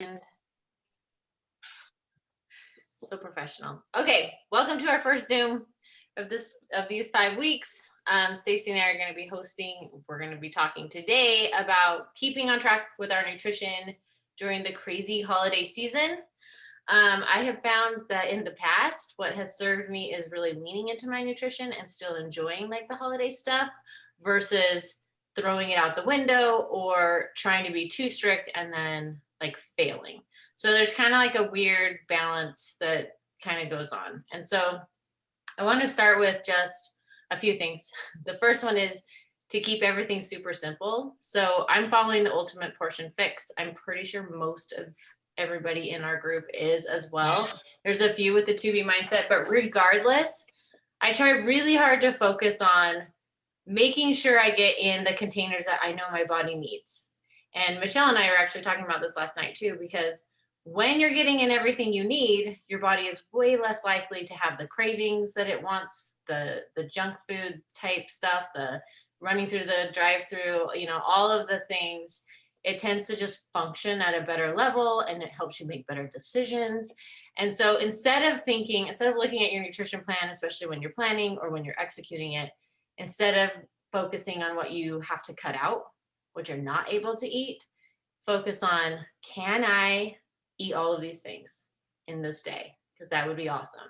And so professional. Okay, welcome to our first Zoom of these 5 weeks. Stacy and I are going to be hosting. We're going to be talking today about keeping on track with our nutrition during the crazy holiday season. I have found that in the past, what has served me is really leaning into my nutrition and still enjoying like the holiday stuff versus throwing it out the window or trying to be too strict and then like failing. So there's kind of like a weird balance that kind of goes on. And so I want to start with just a few things. The first one is to keep everything super simple. So I'm following the Ultimate Portion Fix. I'm pretty sure most of everybody in our group is as well. There's a few with the 2B mindset, but regardless, I try really hard to focus on making sure I get in the containers that I know my body needs. And Michelle and I are actually talking about this last night too, because when you're getting in everything you need, your body is way less likely to have the cravings that it wants, the junk food type stuff, the running through the drive-through, all of the things. It tends to just function at a better level and it helps you make better decisions. And so instead of looking at your nutrition plan, especially when you're planning or when you're executing it, instead of focusing on what you have to cut out, what you're not able to eat, focus on, can I eat all of these things in this day? Because that would be awesome.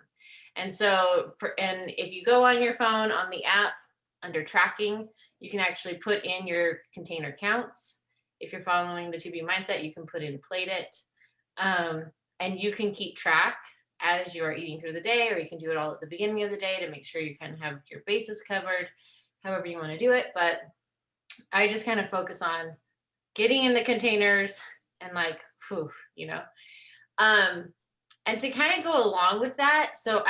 And so, and if you go on your phone on the app under tracking, you can actually put in your container counts. If you're following the 2B mindset, you can put in plate it. And you can keep track as you are eating through the day, or you can do it all at the beginning of the day to make sure you kind of have your bases covered, however you want to do it. But I just kind of focus on getting in the containers and like, whew, and to kind of go along with that. So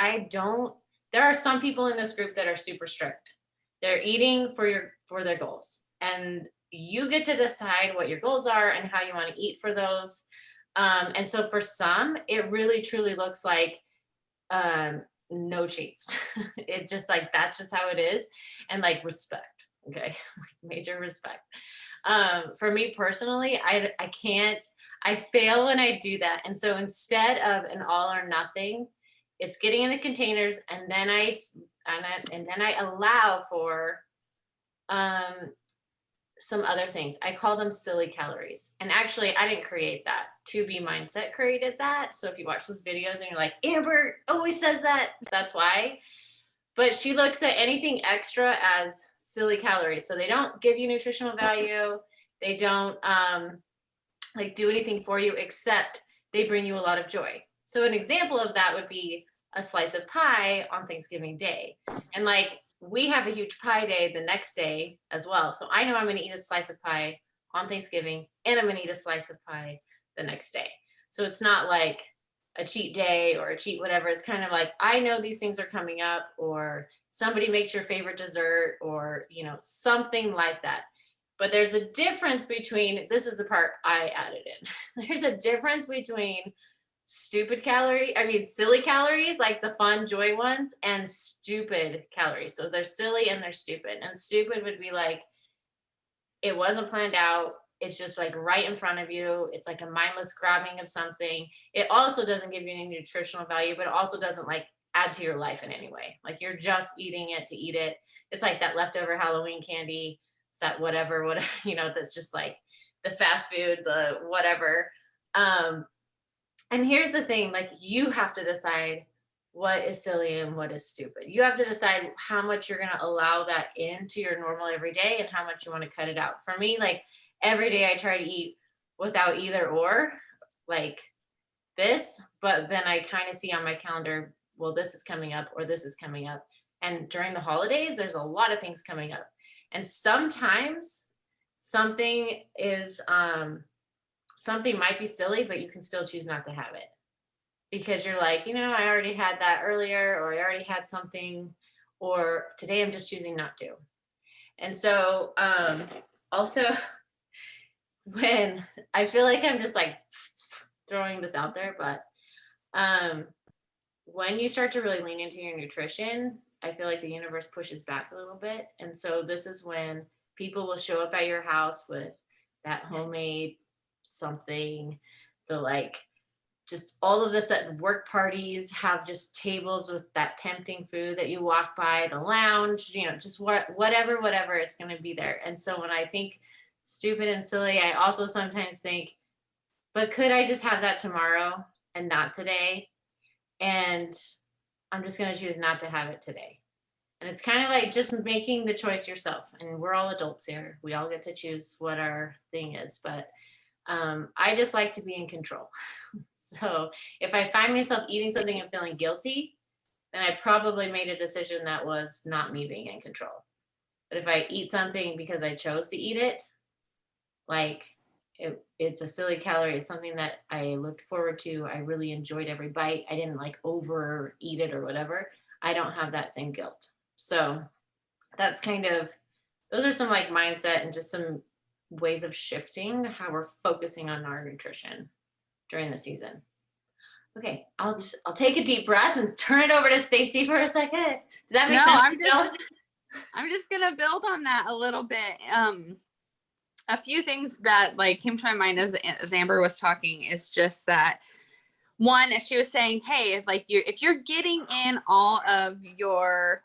there are some people in this group that are super strict. They're eating for their goals, and you get to decide what your goals are and how you want to eat for those. And so for some, it really truly looks like no cheats. It just like, that's just how it is. And like respect. Okay. Major respect. For me personally, I fail when I do that. And so instead of an all or nothing, it's getting in the containers and then I allow for some other things. I call them silly calories. And actually, I didn't create that. 2B Mindset created that. So if you watch those videos and you're like, Amber always says that, that's why. But she looks at anything extra as silly calories. So they don't give you nutritional value. They don't do anything for you, except they bring you a lot of joy. So an example of that would be a slice of pie on Thanksgiving Day. And like, we have a huge pie day the next day as well. So I know I'm going to eat a slice of pie on Thanksgiving and I'm going to eat a slice of pie the next day. So it's not like a cheat day or a cheat whatever. It's kind of like, I know these things are coming up, or somebody makes your favorite dessert, or something like that. But there's a difference between, this is the part I added in. There's a difference between silly calories, like the fun joy ones, and stupid calories. So they're silly and they're stupid. And stupid would be like, it wasn't planned out. It's just like right in front of you. It's like a mindless grabbing of something. It also doesn't give you any nutritional value, but it also doesn't like add to your life in any way. Like you're just eating it to eat it. It's like that leftover Halloween candy, that whatever, that's just like the fast food, the whatever. And here's the thing, like you have to decide what is silly and what is stupid. You have to decide how much you're going to allow that into your normal everyday and how much you want to cut it out. For me, like every day I try to eat without either or, like this, but then I kind of see on my calendar, well, this is coming up or this is coming up. And during the holidays, there's a lot of things coming up. And sometimes something might be silly, but you can still choose not to have it because you're like, I already had that earlier, or I already had something, or today I'm just choosing not to. And so also when I feel like I'm just like throwing this out there, but when you start to really lean into your nutrition, I feel like the universe pushes back a little bit. And so this is when people will show up at your house with that homemade something the like, just all of this at work parties have just tables with that tempting food that you walk by, the lounge, just whatever, it's going to be there. And so when I think stupid and silly, I also sometimes think, but could I just have that tomorrow and not today? And I'm just going to choose not to have it today. And it's kind of like just making the choice yourself. And we're all adults here. We all get to choose what our thing is. But I just like to be in control. So if I find myself eating something and feeling guilty, then I probably made a decision that was not me being in control. But if I eat something because I chose to eat it, like it's a silly calorie, it's something that I looked forward to, I really enjoyed every bite, I didn't like overeat it or whatever, I don't have that same guilt. So that's those are some like mindset and just some ways of shifting how we're focusing on our nutrition during the season. Okay, I'll take a deep breath and turn it over to Stacy for a second. Did that make sense? I'm just gonna build on that a little bit. A few things that like came to my mind as Amber was talking is just that one, as she was saying, hey, if you're getting in all of your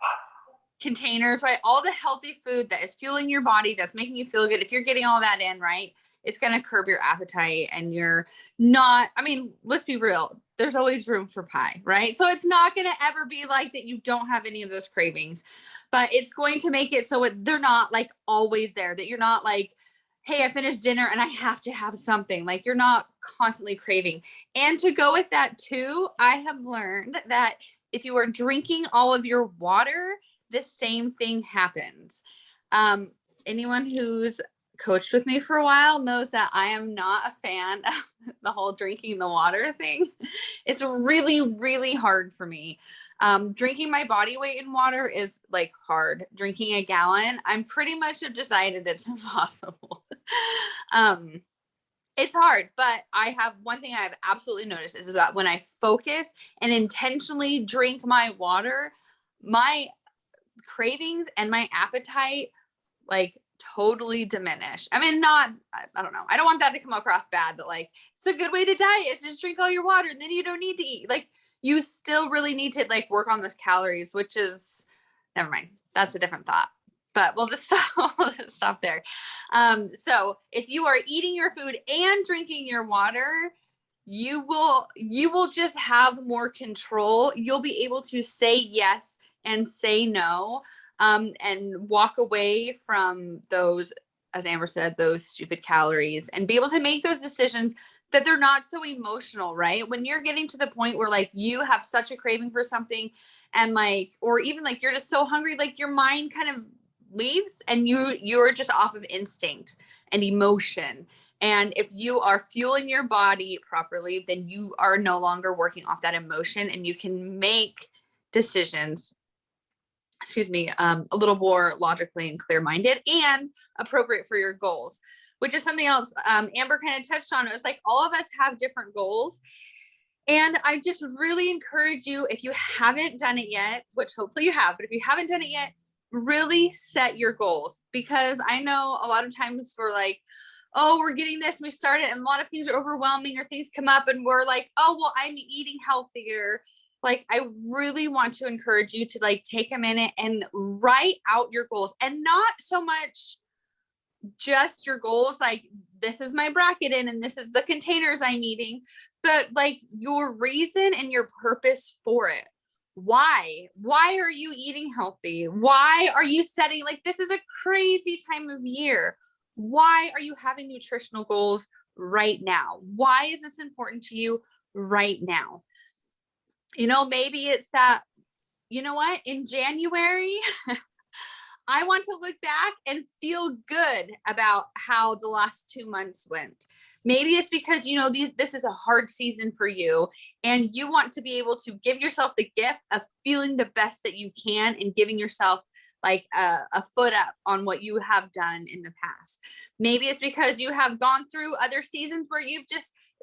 containers, right, all the healthy food that is fueling your body, that's making you feel good, if you're getting all that in, right, it's going to curb your appetite and you're not, I mean, let's be real, there's always room for pie, right? So it's not going to ever be like that you don't have any of those cravings, but it's going to make it so they're not like always there, that you're not like, hey, I finished dinner and I have to have something. Like you're not constantly craving. And to go with that too, I have learned that if you are drinking all of your water, the same thing happens. Anyone who's coached with me for a while knows that I am not a fan of the whole drinking the water thing. It's really, really hard for me. Drinking my body weight in water is like hard. Drinking a gallon, I'm pretty much have decided it's impossible. It's hard, but I have one thing I've absolutely noticed is that when I focus and intentionally drink my water, my cravings and my appetite like totally diminish. I mean, I don't know. I don't want that to come across bad, but like it's a good way to diet is just drink all your water and then you don't need to eat. Like you still really need to like work on those calories, which is never mind. That's a different thought. But we'll just stop there. So if you are eating your food and drinking your water, you will just have more control. You'll be able to say yes and say no, and walk away from those, as Amber said, those stupid calories, and be able to make those decisions that they're not so emotional, right? When you're getting to the point where like you have such a craving for something and like, or even like you're just so hungry, like your mind kind of leaves and you're just off of instinct and emotion. And if you are fueling your body properly, then you are no longer working off that emotion and you can make decisions, a little more logically and clear-minded and appropriate for your goals, which is something else Amber kind of touched on. It was like all of us have different goals. And I just really encourage you, if you haven't done it yet, which hopefully you have, but if you haven't done it yet, really set your goals, because I know a lot of times we're like, oh, we're getting this, and we start it, and a lot of things are overwhelming or things come up and we're like, oh, well, I'm eating healthier. Like, I really want to encourage you to like take a minute and write out your goals, and not so much just your goals, like this is my bracket in and this is the containers I'm eating, but like your reason and your purpose for it. Why are you eating healthy? Why are you setting, like, this is a crazy time of year. Why are you having nutritional goals right now? Why is this important to you right now? Maybe it's that, you know what, in January, I want to look back and feel good about how the last 2 months went. Maybe it's because, this is a hard season for you and you want to be able to give yourself the gift of feeling the best that you can and giving yourself like a foot up on what you have done in the past. Maybe it's because you have gone through other seasons where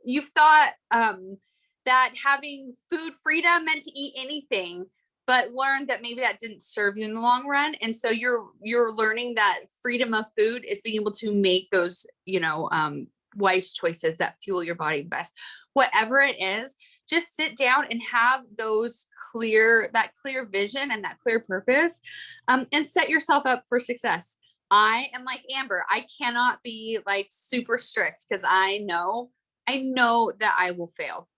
you've thought that having food freedom meant to eat anything, but learned that maybe that didn't serve you in the long run. And so you're learning that freedom of food is being able to make those, wise choices that fuel your body the best. Whatever it is, just sit down and have that clear vision and that clear purpose, and set yourself up for success. I am like Amber. I cannot be like super strict because I know that I will fail.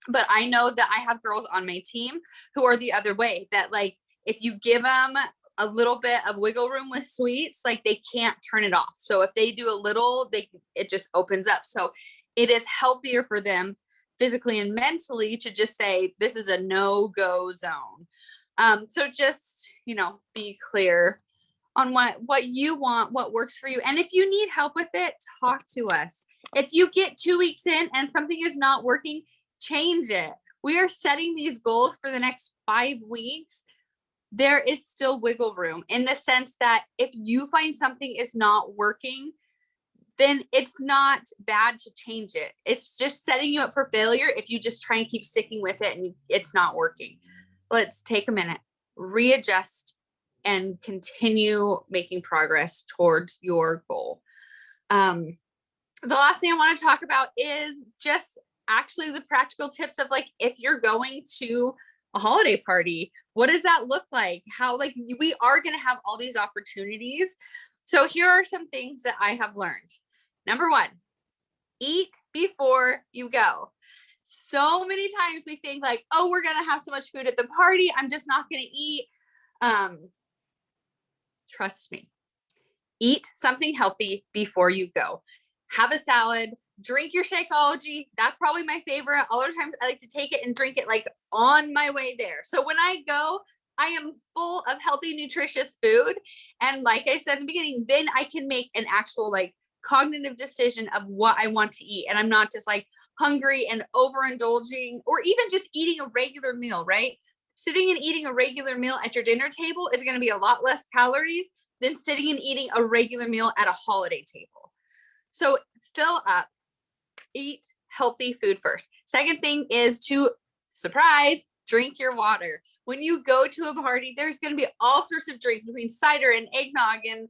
But I know that I have girls on my team who are the other way, that like, if you give them a little bit of wiggle room with sweets, like they can't turn it off. So if they do a little, it just opens up. So it is healthier for them physically and mentally to just say, this is a no-go zone. So just, be clear on what you want, what works for you. And if you need help with it, talk to us. If you get 2 weeks in and something is not working, change it. We are setting these goals for the next 5 weeks. There is still wiggle room in the sense that if you find something is not working, then it's not bad to change it. It's just setting you up for failure if you just try and keep sticking with it and it's not working. Let's take a minute, readjust, and continue making progress towards your goal. The last thing I want to talk about is just actually the practical tips of like, if you're going to a holiday party, what does that look like? How, like, we are going to have all these opportunities. So here are some things that I have learned. Number 1, eat before you go. So many times we think like, oh, we're going to have so much food at the party, I'm just not going to eat. Trust me, eat something healthy before you go. Have a salad, drink your Shakeology. That's probably my favorite. A lot of times I like to take it and drink it like on my way there. So when I go, I am full of healthy, nutritious food. And like I said in the beginning, then I can make an actual like cognitive decision of what I want to eat. And I'm not just like hungry and overindulging, or even just eating a regular meal, right? Sitting and eating a regular meal at your dinner table is going to be a lot less calories than sitting and eating a regular meal at a holiday table. So fill up, eat healthy food first. Second thing is to, surprise, drink your water. When you go to a party, there's going to be all sorts of drinks between cider and eggnog and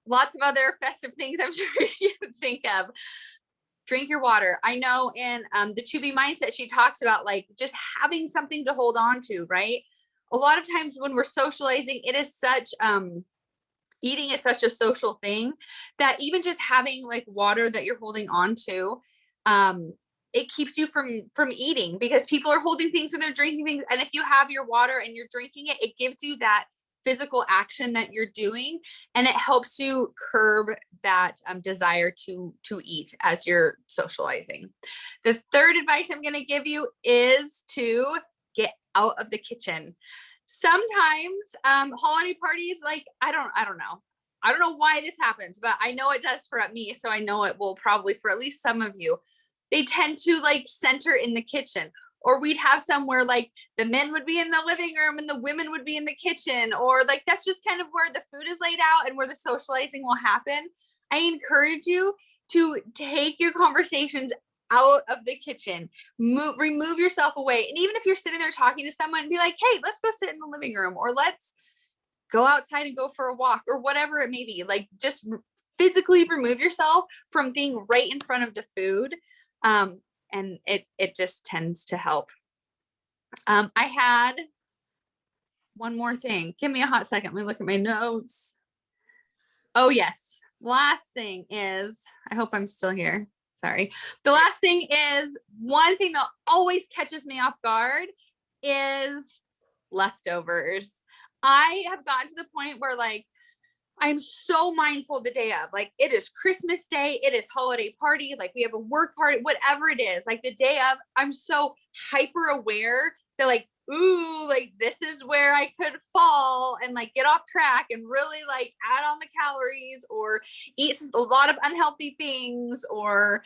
lots of other festive things I'm sure you can think of. Drink your water. I know in the To Be Mindset, she talks about like just having something to hold on to, right? A lot of times when we're socializing, it is such, eating is such a social thing that even just having like water that you're holding on to, it keeps you from eating, because people are holding things and they're drinking things. And if you have your water and you're drinking it, it gives you that physical action that you're doing, and it helps you curb that desire to eat as you're socializing. The third advice I'm going to give you is to get out of the kitchen. Sometimes holiday parties, like I don't know why this happens, but I know it does for me, so I know it will probably for at least some of you. They tend to like center in the kitchen. Or we'd have somewhere like the men would be in the living room and the women would be in the kitchen, or like that's just kind of where the food is laid out and where the socializing will happen. I encourage you to take your conversations out of the kitchen, remove yourself away. And even if you're sitting there talking to someone, be like, hey, let's go sit in the living room, or let's go outside and go for a walk, or whatever it may be. Like just physically remove yourself from being right in front of the food. And it just tends to help. I had one more thing. Give me a hot second. Let me look at my notes. Oh, yes. Last thing is, I hope I'm still here. Sorry. The last thing is, one thing that always catches me off guard is leftovers. I have gotten to the point where like, I'm so mindful the day of, like, it is Christmas Day, it is holiday party, like we have a work party, whatever it is, like the day of, I'm so hyper aware that like, ooh, like this is where I could fall and like get off track and really like add on the calories or eat a lot of unhealthy things, or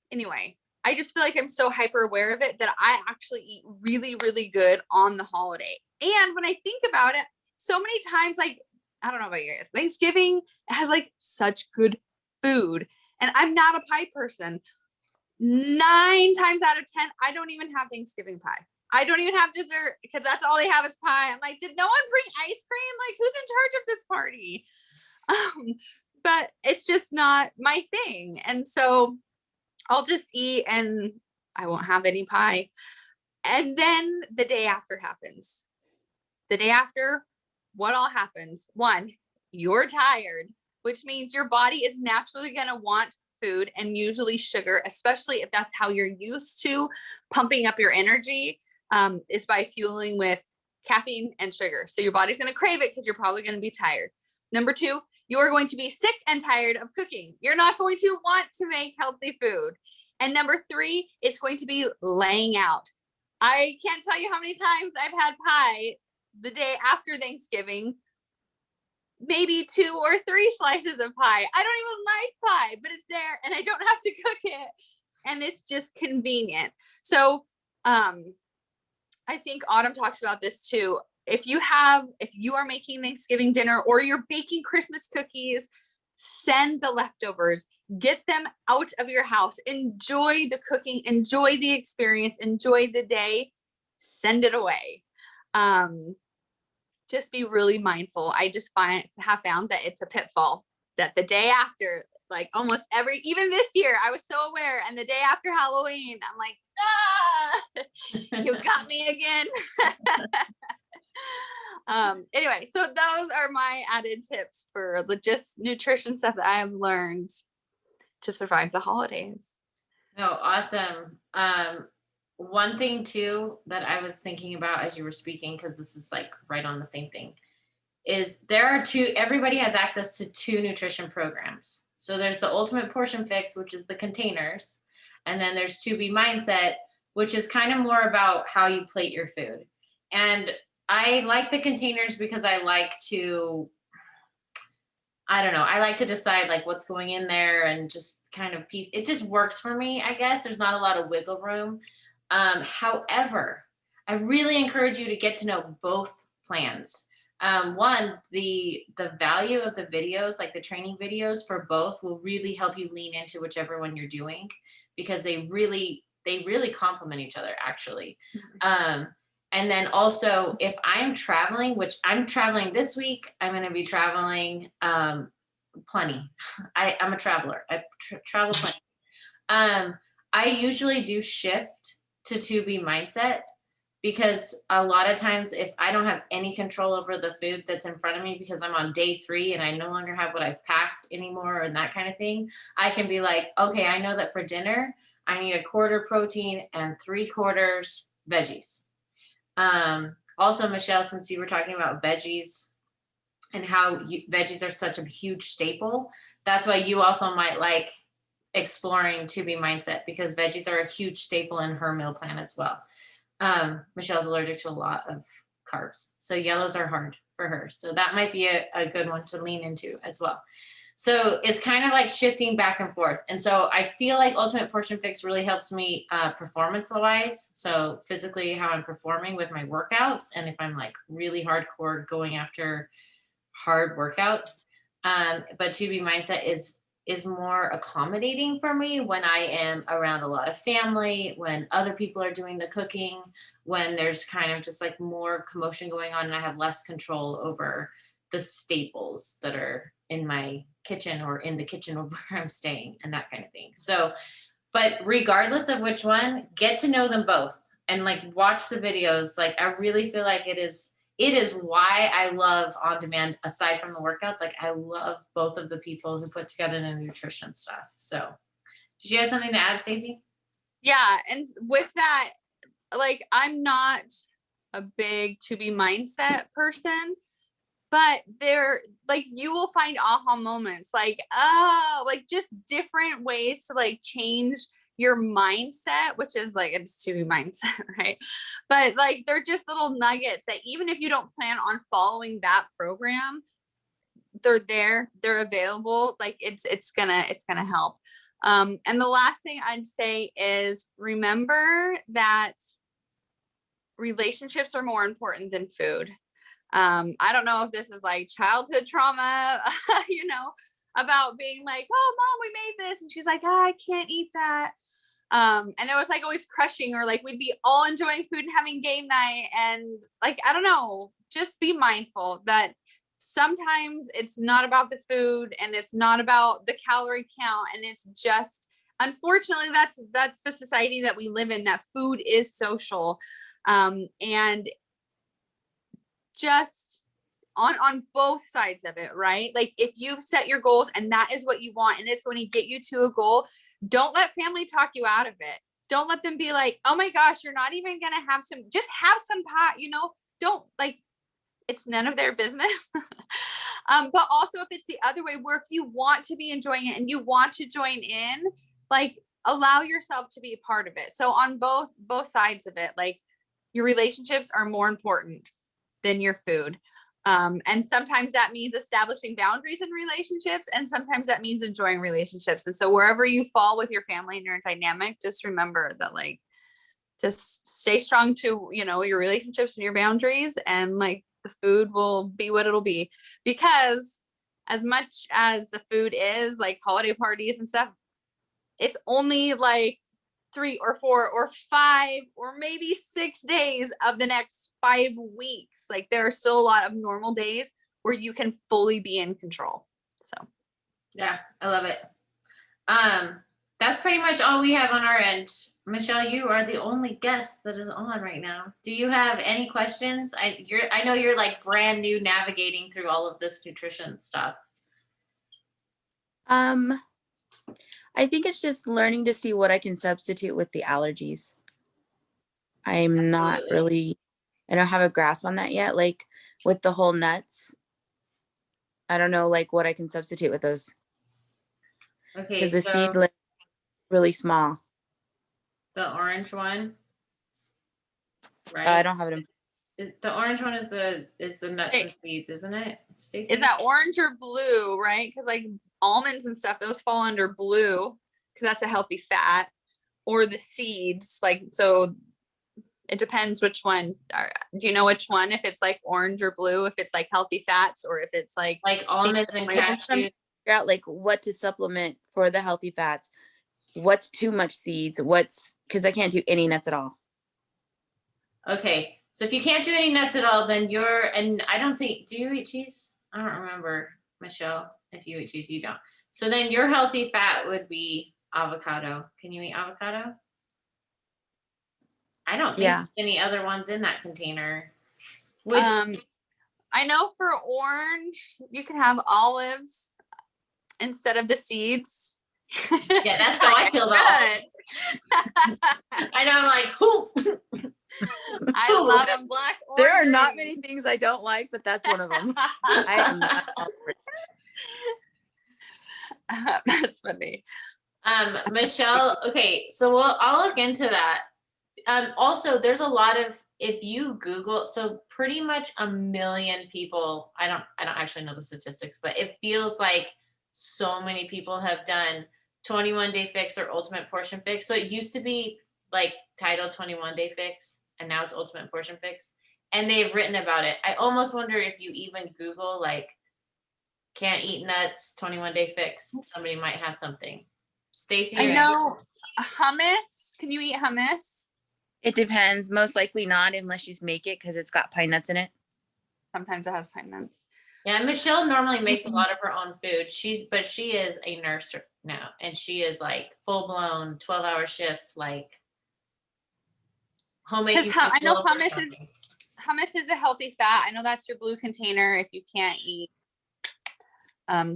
anyway, I just feel like I'm so hyper aware of it that I actually eat really, really good on the holiday. And when I think about it, so many times, like, I don't know about you guys, Thanksgiving has like such good food, and I'm not a pie person. 9 times out of 10, I don't even have Thanksgiving pie. I don't even have dessert because that's all they have is pie. I'm like, did no one bring ice cream? Like, who's in charge of this party? but it's just not my thing. And so I'll just eat and I won't have any pie. And then the day after happens. The day after, what all happens? One, you're tired, which means your body is naturally going to want food and usually sugar, especially if that's how you're used to pumping up your energy, is by fueling with caffeine and sugar. So your body's going to crave it because you're probably going to be tired. Number two, you're going to be sick and tired of cooking. You're not going to want to make healthy food. And number three, it's going to be laying out. I can't tell you how many times I've had pie the day after Thanksgiving, maybe 2 or 3 slices of pie. I don't even like pie, but it's there and I don't have to cook it. And it's just convenient. So I think Autumn talks about this too. If you are making Thanksgiving dinner or you're baking Christmas cookies, send the leftovers, get them out of your house, enjoy the cooking, enjoy the experience, enjoy the day, send it away. Just be really mindful. I just have found that it's a pitfall that the day after, like almost even this year, I was so aware. And the day after Halloween, I'm like, you got me again. Anyway, so those are my added tips for just nutrition stuff that I have learned to survive the holidays. No, awesome. One thing too that I was thinking about as you were speaking, because this is like right on the same thing, is everybody has access to 2 nutrition programs. So there's the Ultimate Portion Fix, which is the containers, and then there's 2B Mindset, which is kind of more about how you plate your food. And I like the containers because I like to decide like what's going in there and just kind of it just works for me, I guess. There's not a lot of wiggle room. However, I really encourage you to get to know both plans. One, the value of the videos, like the training videos for both, will really help you lean into whichever one you're doing, because they really complement each other, actually. And then also, if I'm traveling, which I'm traveling this week, I'm going to be traveling plenty. I'm a traveler. I travel plenty. I usually do shift to 2B Mindset, because a lot of times if I don't have any control over the food that's in front of me because I'm on day 3 and I no longer have what I've packed anymore and that kind of thing, I can be like, okay, I know that for dinner, I need 1/4 protein and 3/4 veggies. Also, Michelle, since you were talking about veggies and how veggies are such a huge staple, that's why you also might like exploring 2B Mindset, because veggies are a huge staple in her meal plan as well. Michelle's allergic to a lot of carbs, so yellows are hard for her. So that might be a good one to lean into as well. So it's kind of like shifting back and forth. And so I feel like Ultimate Portion Fix really helps me performance-wise. So physically, how I'm performing with my workouts, and if I'm like really hardcore going after hard workouts. But 2B Mindset is more accommodating for me when I am around a lot of family, when other people are doing the cooking, when there's kind of just like more commotion going on and I have less control over the staples that are in my kitchen or in the kitchen where I'm staying and that kind of thing. So, but regardless of which one, get to know them both and like watch the videos. Like, I really feel like it is why I love on demand, aside from the workouts. Like, I love both of the people who put together the nutrition stuff. So did you have something to add, Stacey? Yeah. And with that, like, I'm not a big 2B Mindset person, but you will find aha moments, like, oh, like just different ways to like change your mindset, which is like, it's 2B Mindset, right? But like, they're just little nuggets that even if you don't plan on following that program, they're there, they're available. Like it's gonna help. And the last thing I'd say is, remember that relationships are more important than food. I don't know if this is like childhood trauma, about being like, oh, Mom, we made this. And she's like, I can't eat that. And it was like always crushing, or like we'd be all enjoying food and having game night. And like, I don't know, just be mindful that sometimes it's not about the food and it's not about the calorie count, and it's just, unfortunately, that's the society that we live in, that food is social. And just on both sides of it, right? Like if you've set your goals and that is what you want and it's going to get you to a goal, don't let family talk you out of it. Don't let them be like, oh my gosh, you're not even going to have some, just have some pot, don't, like, it's none of their business. But also if it's the other way, where if you want to be enjoying it and you want to join in, like, allow yourself to be a part of it. So on both sides of it, like, your relationships are more important than your food. And sometimes that means establishing boundaries in relationships, and sometimes that means enjoying relationships. And so wherever you fall with your family and your dynamic, just remember that, like, just stay strong to, your relationships and your boundaries, and like the food will be what it'll be. Because as much as the food is like holiday parties and stuff, it's only like 3 or 4 or 5 or maybe 6 days of the next 5 weeks. Like, there are still a lot of normal days where you can fully be in control. So yeah, I love it. That's pretty much all we have on our end. Michelle, you are the only guest that is on right now. Do you have any questions? I know you're like brand new navigating through all of this nutrition stuff. I think it's just learning to see what I can substitute with the allergies. I'm not really, I don't have a grasp on that yet. Like with the whole nuts, I don't know like what I can substitute with those. Okay, Because the so seedling really small. the orange one, right? I don't have it in. The orange one is the nuts and seeds, isn't it, Stacey? is that orange or blue, right? Because like almonds and stuff, those fall under blue because that's a healthy fat, or the seeds. Like, so it depends which one. Do you know which one? If it's like orange or blue, if it's like healthy fats, or if it's like almonds and cashews. Figure out like what to supplement for the healthy fats. What's too much seeds? Because I can't do any nuts at all. Okay, so if you can't do any nuts at all, then and I don't think, do you eat cheese? I don't remember, Michelle. If you eat cheese, you don't. So then your healthy fat would be avocado. Can you eat avocado? I don't think there's any other ones in that container. Which I know for orange, you can have olives instead of the seeds. Yeah, that's how I feel about it. I know, I'm like, who? I love them black. There are not many things I don't like, but that's one of them. I am not all for it. That's funny. Michelle, okay, so I'll look into that. Also, there's a lot of, if you Google, so pretty much 1 million people, I don't actually know the statistics, but it feels like so many people have done 21 Day Fix or Ultimate Portion Fix. So it used to be like titled 21 Day Fix, and now it's Ultimate Portion Fix, and they've written about it. I almost wonder if you even Google like can't eat nuts 21 Day Fix, somebody might have something. Stacey, I know hummus. Can you eat hummus? It depends. Most likely not, unless you make it because it's got pine nuts in it. Sometimes it has pine nuts. Yeah, Michelle normally makes a lot of her own food. She is a nurse now, and she is like full blown 12-hour shift, like homemade. I know hummus is a healthy fat. I know that's your blue container if you can't eat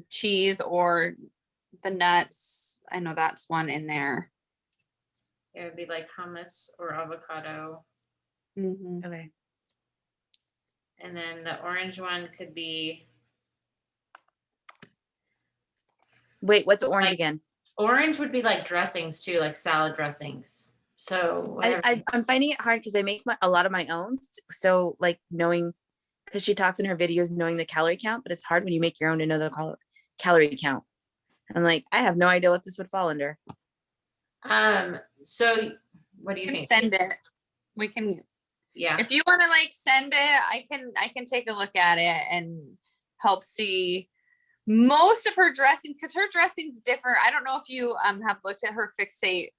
cheese or the nuts. I know that's one in there. It would be like hummus or avocado. Mm-hmm. Okay. And then the orange one could be. Wait, what's orange again? Orange would be like dressings too, like salad dressings. So I'm finding it hard because I make a lot of my own. So like knowing, because she talks in her videos, knowing the calorie count, but it's hard when you make your own to know the calorie count. I'm like, I have no idea what this would fall under. So what do you think? Send it. We can. Yeah. If you want to like send it, I can take a look at it and help see most of her dressings, because her dressings differ. I don't know if you have looked at her Fixate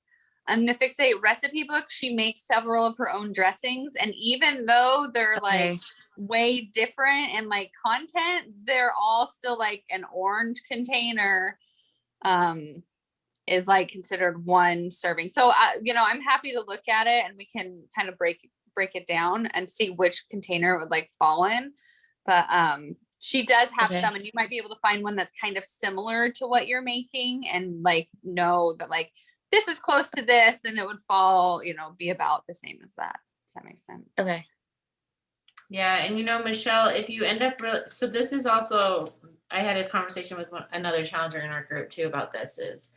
in the Fix It recipe book, she makes several of her own dressings. And even though they're like Okay. way different in like content, they're all still like an orange container is like considered one serving. So I'm happy to look at it and we can kind of break it down and see which container it would like fall in. But she does have Okay. some, and you might be able to find one that's kind of similar to what you're making and like know that like this is close to this and it would fall, be about the same as that. Does that make sense? Okay. Yeah, and Michelle, if you end up so this is also, I had a conversation with another challenger in our group too about this, is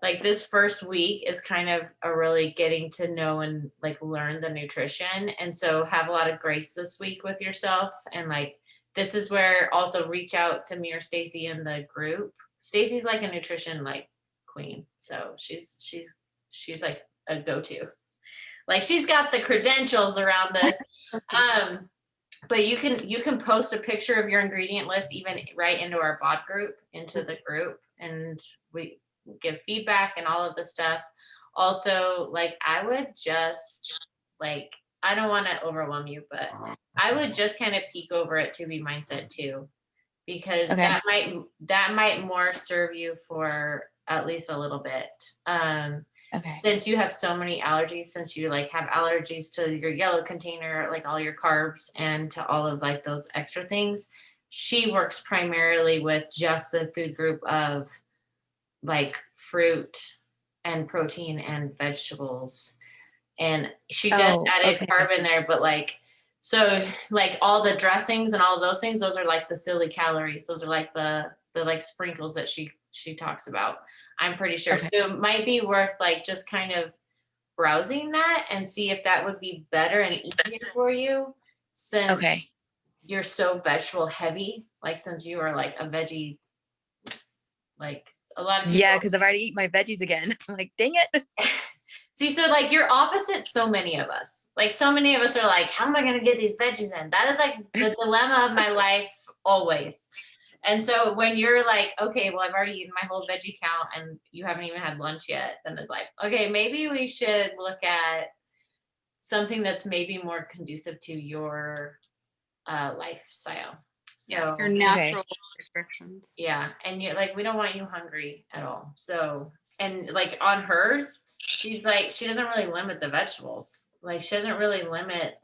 like this first week is kind of a really getting to know and like learn the nutrition. And so have a lot of grace this week with yourself. And like, this is where also reach out to me or Stacy in the group. Stacy's like a nutrition like queen. So she's like a go-to. Like she's got the credentials around this. But you can post a picture of your ingredient list even right into our bot group, into the group, and we give feedback and all of the stuff. Also, like I would just like, I don't want to overwhelm you, but I would just kind of peek over at To Be Mindset too, because Okay. that might more serve you for at least a little bit. Okay. Since you have so many allergies, since you like have allergies to your yellow container, like all your carbs, and to all of like those extra things, she works primarily with just the food group of like fruit and protein and vegetables. And she does add okay. carb in there, but like, so like all the dressings and all of those things, those are like the silly calories. Those are like the like sprinkles that she talks about, I'm pretty sure. Okay. So it might be worth like just kind of browsing that and see if that would be better and easier for you, since Okay. you're so vegetable heavy, like since you are like a veggie, like a lot of people. Yeah, because I've already eaten my veggies again. I'm like, dang it. See, so like you're opposite so many of us. Like so many of us are like, how am I going to get these veggies in? That is like the dilemma of my life always. And so when you're like, okay, well, I've already eaten my whole veggie count and you haven't even had lunch yet, then it's like, okay, maybe we should look at something that's maybe more conducive to your lifestyle. So, Your natural restrictions. yeah. And you're like, we don't want you hungry at all. So, and like on hers, she's like, she doesn't really limit the vegetables. Like she doesn't really limit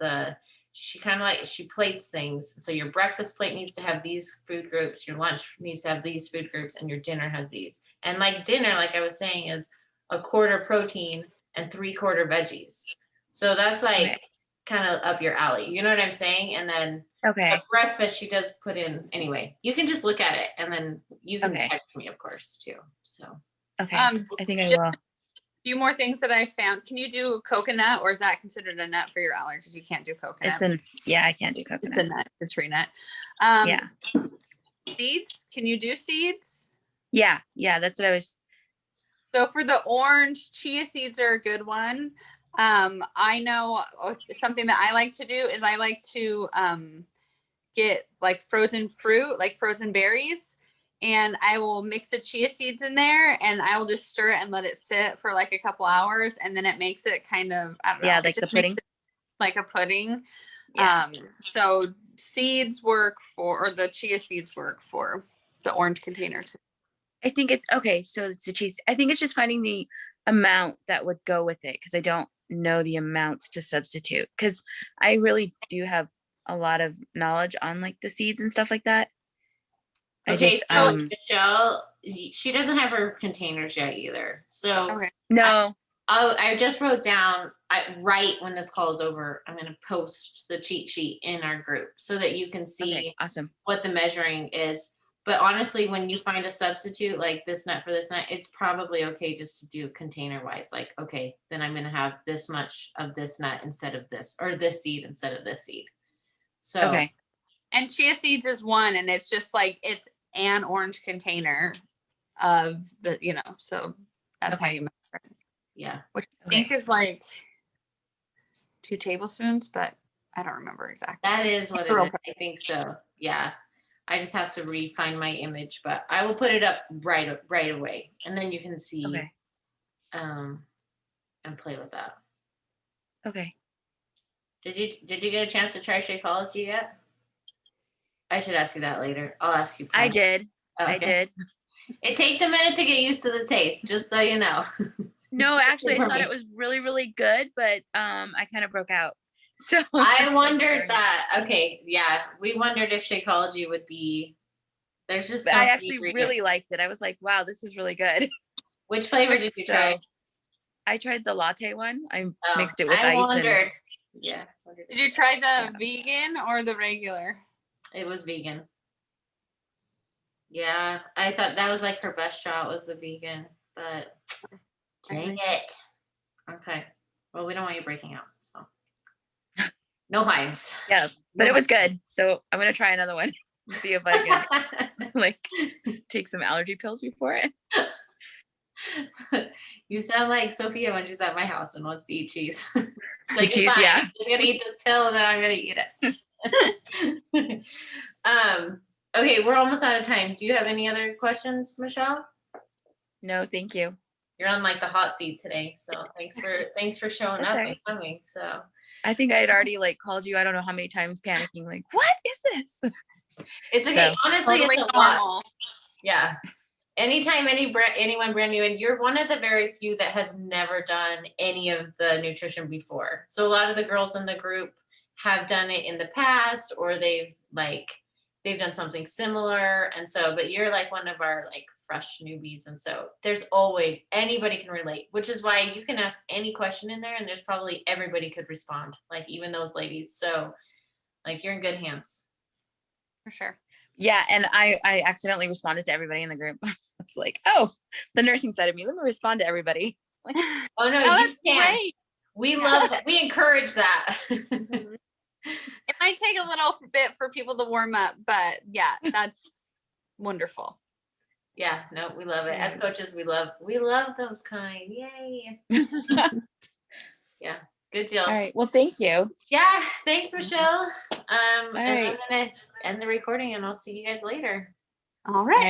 she kind of like, she plates things. So your breakfast plate needs to have these food groups, your lunch needs to have these food groups, and your dinner has these. And like dinner, like I was saying, is a quarter protein and 3/4 veggies. So that's like kind of up your alley. You know what I'm saying? And then at breakfast, she does put in, anyway, you can just look at it and then you can text me, of course, too. So, okay. I think I will. Few more things that I found. Can you do coconut, or is that considered a nut for your allergies? You can't do coconut. I can't do coconut. It's a nut, it's a tree nut. Yeah. Seeds, can you do seeds? Yeah, that's what I was. So for the orange, chia seeds are a good one. I know something that I like to do is I like to get like frozen fruit, like frozen berries, and I will mix the chia seeds in there and I will just stir it and let it sit for like a couple hours, and then it makes it kind of, I don't know. Yeah, like the pudding. Like a pudding. Yeah. So seeds work or the chia seeds work for the orange containers. I think it's okay. So it's the cheese. I think it's just finding the amount that would go with it, because I don't know the amounts to substitute, because I really do have a lot of knowledge on like the seeds and stuff like that. okay, so Michelle, she doesn't have her containers yet either. So no. I just wrote down, right when this call is over, I'm going to post the cheat sheet in our group so that you can see awesome what the measuring is. But honestly, when you find a substitute like this nut for this nut, it's probably okay just to do container wise. Like, okay, then I'm going to have this much of this nut instead of this, or this seed instead of this seed. So, and chia seeds is one, and it's just like, it's an orange container of the, so that's how you measure it. Yeah. Which I think is like 2 tablespoons, but I don't remember exactly. That is what it is. I think so. Yeah. I just have to refine my image, but I will put it up right away, and then you can see. And and play with that. Okay. Did you get a chance to try Shakeology yet? I should ask you that later. I'll ask you. I prior. did. Oh, I okay. did. It takes a minute to get used to the taste, just so you know. No, actually, I for thought me. it was really, really good, but I kind of broke out. So I wondered that. Okay, yeah, we wondered if Shakeology would be. There's just But so I many actually ingredients. really liked it. I was like, wow, this is really good. Which flavor did you try? So I tried the latte one. I Oh, mixed it with I ice wondered. and Yeah. Did you try the vegan or the regular? It was vegan. Yeah, I thought that was like her best shot was the vegan, but dang it. Okay. Well, we don't want you breaking out, so no hives. yeah, but it was good. So I'm gonna try another one and see if I can like take some allergy pills before it. You sound like Sophia when she's at my house and wants to eat cheese. Like, Cheese, fine, yeah. I'm just gonna eat this pill and then I'm gonna eat it. Okay, we're almost out of time. Do you have any other questions, Michelle? No, thank you. You're on like the hot seat today, so thanks for showing That's up all and right. coming. So I think I had already like called you. I don't know how many times, panicking, like, what is this? it's okay. So, Honestly, Totally it's a lot. normal. Yeah. Anytime anyone brand new, and you're one of the very few that has never done any of the nutrition before. So a lot of the girls in the group have done it in the past, or they've done something similar. And so, but you're like one of our like fresh newbies. And so there's always anybody can relate, which is why you can ask any question in there and there's probably everybody could respond, like even those ladies. So like you're in good hands. For sure. yeah, and I accidentally responded to everybody in the group. It's like, oh, the nursing side of me. Let me respond to everybody. Oh no, Oh, you that's can. great. We love that. We encourage that. It might take a little bit for people to warm up, but yeah, that's wonderful. Yeah, no, we love it. As coaches, we love those kind. Yay. Yeah, good deal. All right. Well, thank you. Yeah, thanks, Michelle. And right. I'm gonna end the recording and I'll see you guys later. All right.